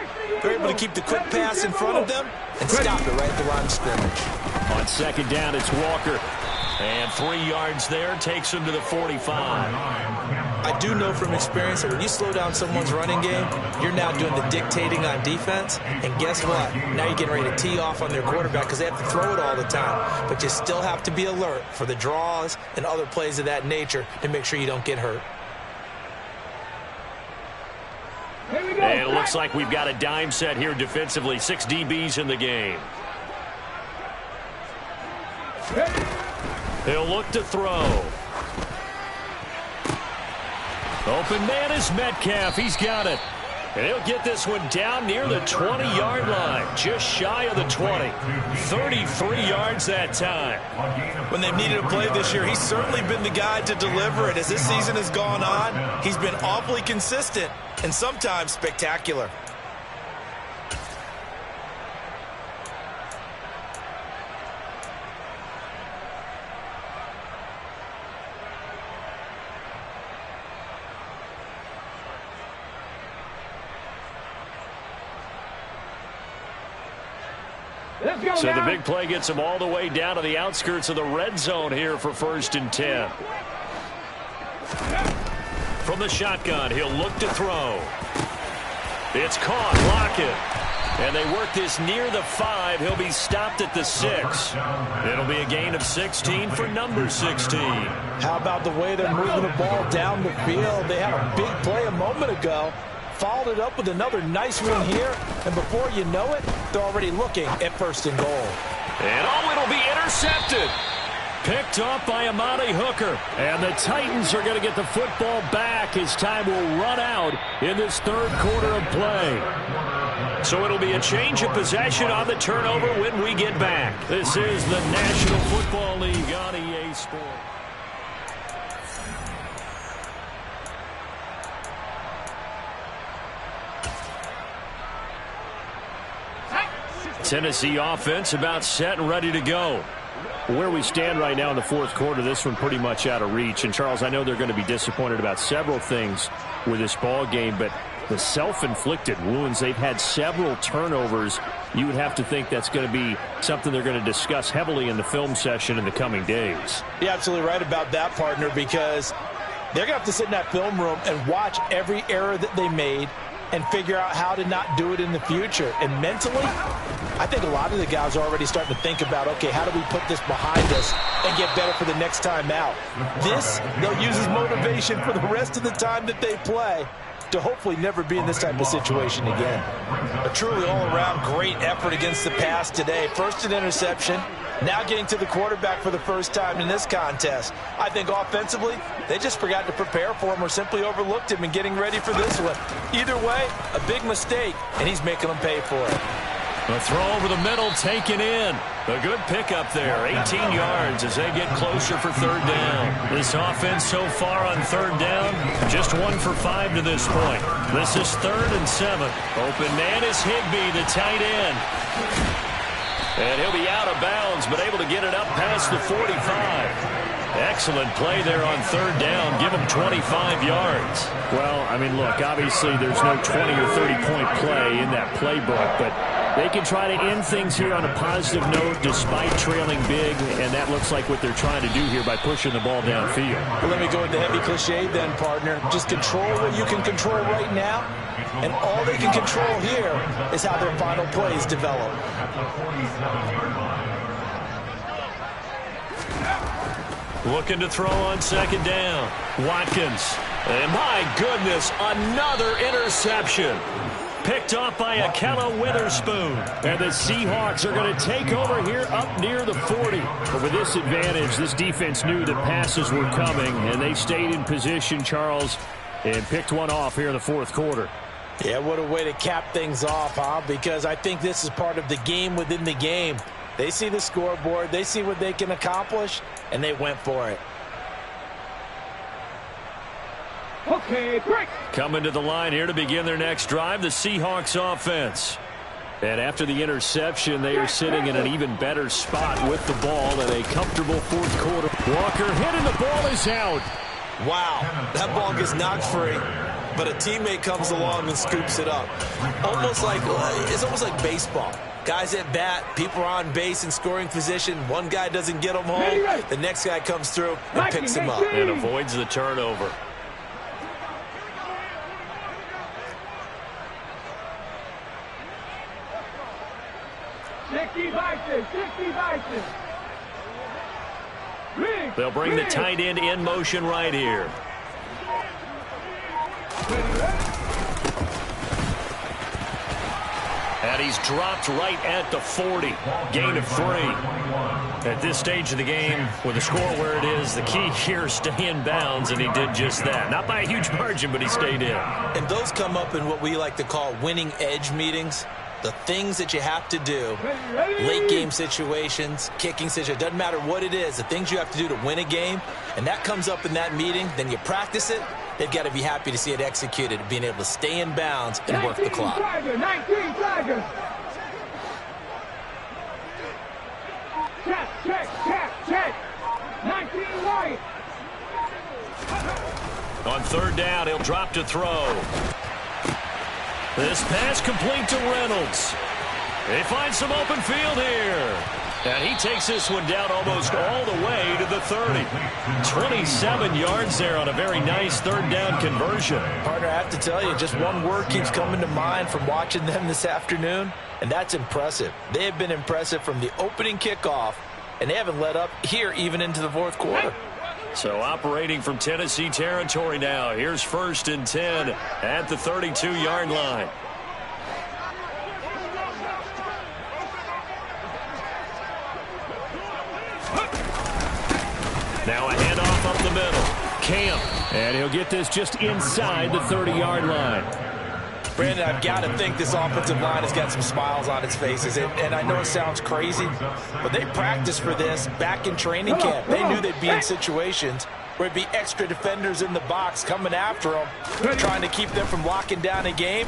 You're able to keep the quick pass in front of them and stop it right at the line of scrimmage.
On second down, it's Walker. And 3 yards there takes him to the 45.
I do know from experience that when you slow down someone's running game, you're now doing the dictating on defense. And guess what? Now you're getting ready to tee off on their quarterback because they have to throw it all the time. But you still have to be alert for the draws and other plays of that nature to make sure you don't get hurt.
And it looks like we've got a dime set here defensively. 6 DBs in the game. He'll look to throw. Open man is Metcalf. He's got it. And he'll get this one down near the 20-yard line. Just shy of the 20. 33 yards that time.
When they've needed a play this year, he's certainly been the guy to deliver it. As this season has gone on, he's been awfully consistent and sometimes spectacular.
So the big play gets him all the way down to the outskirts of the red zone here for 1st and 10. From the shotgun, he'll look to throw. It's caught. Lockett. And they work this near the 5. He'll be stopped at the 6. It'll be a gain of 16 for number 16.
How about the way they're moving the ball down the field? They had a big play a moment ago. Followed it up with another nice one here. And before you know it, they're already looking at 1st and goal.
And it'll be intercepted. Picked off by Amani Hooker. And the Titans are going to get the football back as time will run out in this 3rd quarter of play. So it'll be a change of possession on the turnover when we get back. This is the National Football League on EA Sports. Tennessee offense about set and ready to go.
Where we stand right now in the 4th quarter, this one pretty much out of reach. And, Charles, I know they're going to be disappointed about several things with this ball game, but the self-inflicted wounds, they've had several turnovers. You would have to think that's going to be something they're going to discuss heavily in the film session in the coming days.
You're absolutely right about that, partner, because they're going to have to sit in that film room and watch every error that they made and figure out how to not do it in the future. And mentally, I think a lot of the guys are already starting to think about, okay, how do we put this behind us and get better for the next time out? This, they'll use as motivation for the rest of the time that they play to hopefully never be in this type of situation again.
A truly all-around great effort against the pass today. First an interception, now getting to the quarterback for the first time in this contest. I think offensively, they just forgot to prepare for him or simply overlooked him in getting ready for this one. Either way, a big mistake, and he's making them pay for it.
A throw over the middle taken in. A good pickup there. 18 yards as they get closer for 3rd down. This offense so far on 3rd down, just 1 for 5 to this point. This is 3rd and 7. Open man is Higbee, the tight end. And he'll be out of bounds, but able to get it up past the 45. Excellent play there on 3rd down. Give him 25 yards.
Well, I mean, look, obviously there's no 20 or 30-point play in that playbook, but they can try to end things here on a positive note despite trailing big, and that looks like what they're trying to do here by pushing the ball downfield.
Well, let me go with the heavy cliche then, partner. Just control what you can control right now, and all they can control here is how their final plays develop.
Looking to throw on second down. Watkins. And my goodness, another interception. Picked off by Akella Witherspoon. And the Seahawks are going to take over here up near the 40. But with this advantage, this defense knew that passes were coming, and they stayed in position, Charles, and picked one off here in the fourth quarter.
Yeah, what a way to cap things off, huh? Because I think this is part of the game within the game. They see the scoreboard, they see what they can accomplish, and they went for it.
Okay, break.
Coming to the line here to begin their next drive, the Seahawks offense. And after the interception, they are sitting in an even better spot with the ball in a comfortable fourth quarter. Walker hit and the ball is out.
Wow, that ball gets knocked free, but a teammate comes along and scoops it up. It's almost like baseball. Guys at bat, people are on base in scoring position. One guy doesn't get them home. The next guy comes through and picks him up.
And avoids the turnover. They'll bring the tight end in motion right here. And he's dropped right at the 40. Gain of 3. At this stage of the game, with the score where it is, the key here is stay in bounds, and he did just that. Not by a huge margin, but he stayed in.
And those come up in what we like to call winning edge meetings. The things that you have to do, late game situations, kicking situations, doesn't matter what it is, the things you have to do to win a game, and that comes up in that meeting, then you practice it, they've got to be happy to see it executed, being able to stay in bounds and work the clock.
19 Tigers. Check. 19 White.
On third down, he'll drop to throw. This pass complete to Reynolds. They find some open field here. And he takes this one down almost all the way to the 30. 27 yards there on a very nice third down conversion.
Partner, I have to tell you, just one word keeps coming to mind from watching them this afternoon, and that's impressive. They have been impressive from the opening kickoff, and they haven't let up here even into the fourth quarter.
So operating from Tennessee territory now. Here's 1st and 10 at the 32-yard line. Now a handoff up the middle. Camp. And he'll get this just inside the 30-yard line.
Brandon, I've got to think this offensive line has got some smiles on its faces. And I know it sounds crazy, but they practiced for this back in training camp. They knew they'd be in situations where it'd be extra defenders in the box coming after them, trying to keep them from locking down a game.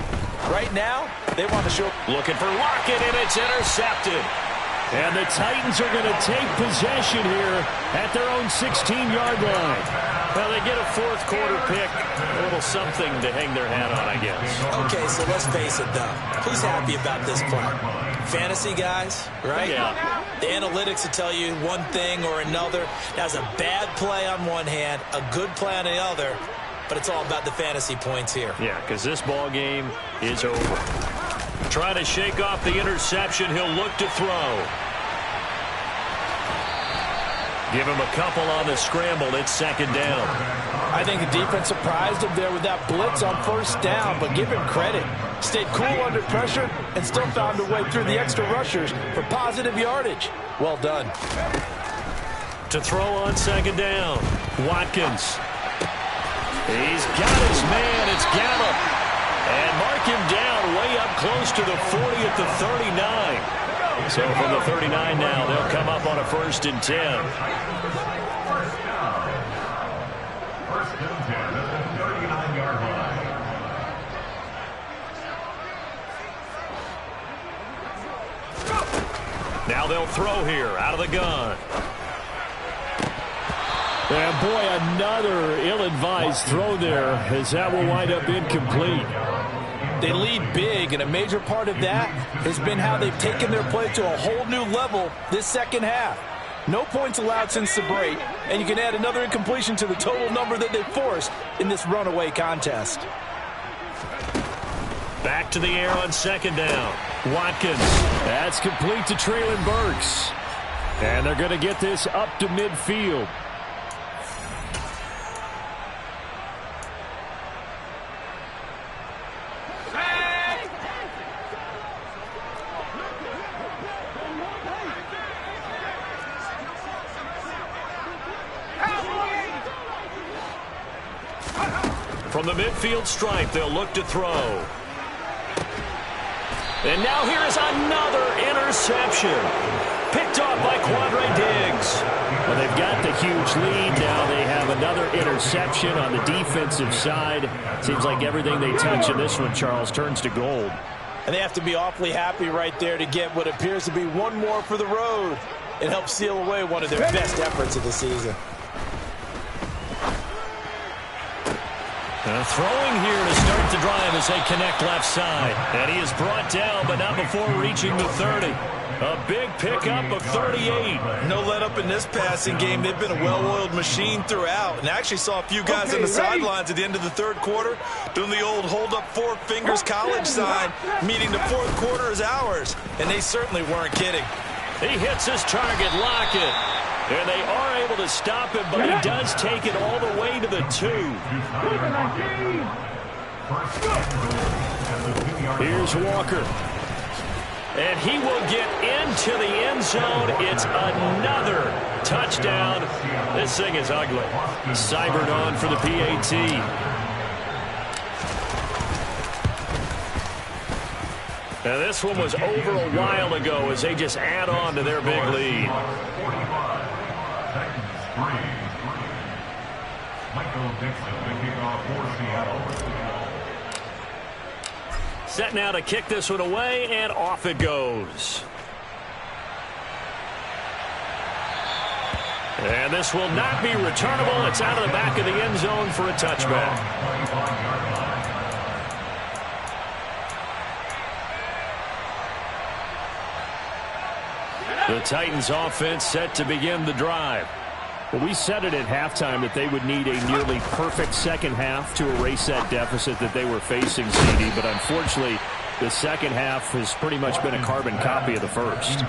Right now, they want to show.
Looking for Lockett, and it's intercepted. And the Titans are going to take possession here at their own 16-yard line. Well, they get a fourth quarter pick, a little something to hang their hat on, I guess.
Okay, so let's face it, though. Who's happy about this play? Fantasy guys, right?
Yeah.
The analytics will tell you one thing or another. That's a bad play on one hand, a good play on the other, but it's all about the fantasy points here.
Yeah, because this ball game is over. Trying to shake off the interception. He'll look to throw. Give him a couple on the scramble. It's second down.
I think the defense surprised him there with that blitz on first down, but give him credit. Stayed cool under pressure and still found a way through the extra rushers for positive yardage. Well done.
To throw on second down. Watkins. He's got his man. It's Gallup. And mark him down way up close to the 40 at the 39. So from the 39 now, they'll come up on a 1st and 10.
First and 10 at the 39-yard line.
Now they'll throw here out of the gun.
And boy, another ill-advised throw there, as that will wind up incomplete.
They lead big, and a major part of that has been how they've taken their play to a whole new level this second half. No points allowed since the break, and you can add another incompletion to the total number that they forced in this runaway contest.
Back to the air on second down. Watkins.
That's complete to Traylon Burks. And they're going to get this up to midfield.
From the midfield stripe, they'll look to throw. And now here is another interception. Picked off by Quandre Diggs.
Well, they've got the huge lead. Now they have another interception on the defensive side. Seems like everything they touch in this one, Charles, turns to gold.
And they have to be awfully happy right there to get what appears to be one more for the road. It helps seal away one of their best efforts of the season.
Throwing here to start the drive as they connect left side. And he is brought down, but not before reaching the 30. A big pickup of 38.
No let up in this passing game. They've been a well-oiled machine throughout. And I actually saw a few guys on the sidelines at the end of the third quarter doing the old hold up four fingers college sign, meaning the fourth quarter is ours. And they certainly weren't kidding.
He hits his target, Lockett. And they are able to stop him, but he does take it all the way to the 2.
Here's Walker.
And he will get into the end zone. It's another touchdown. This thing is ugly. Cybert on for the PAT. Now this one was over a while ago as they just add on to their big lead. Set now to kick this one away, and off it goes. And this will not be returnable. It's out of the back of the end zone for a touchback. The Titans offense set to begin the drive.
Well, we said it at halftime that they would need a nearly perfect second half to erase that deficit that they were facing, CD. But unfortunately, the second half has pretty much been a carbon copy of the first.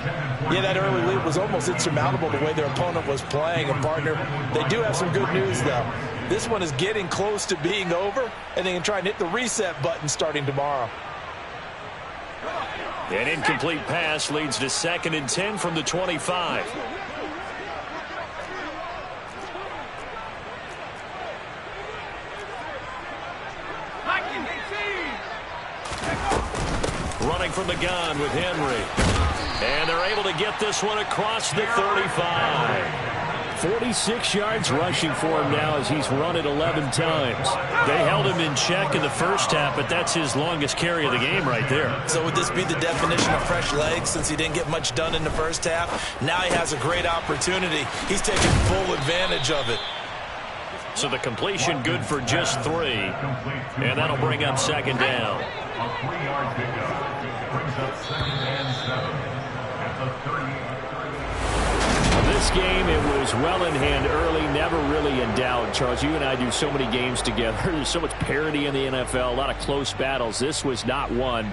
Yeah, that early lead was almost insurmountable the way their opponent was playing. And, partner, they do have some good news, though. This one is getting close to being over, and they can try and hit the reset button starting tomorrow.
An incomplete pass leads to 2nd and 10 from the 25. Running from the gun with Henry. And they're able to get this one across the 35.
46 yards rushing for him now as he's run it 11 times.
They held him in check in the first half, but that's his longest carry of the game right there.
So would this be the definition of fresh legs since he didn't get much done in the first half? Now he has a great opportunity. He's taking full advantage of it.
So the completion good for just 3. And that'll bring up 2nd down.
A 3-yard pickup brings up 2nd and 7 at the 38.
This game, it was well in hand early, never really in doubt. Charles, you and I do so many games together. There's so much parity in the NFL, a lot of close battles. This was not one.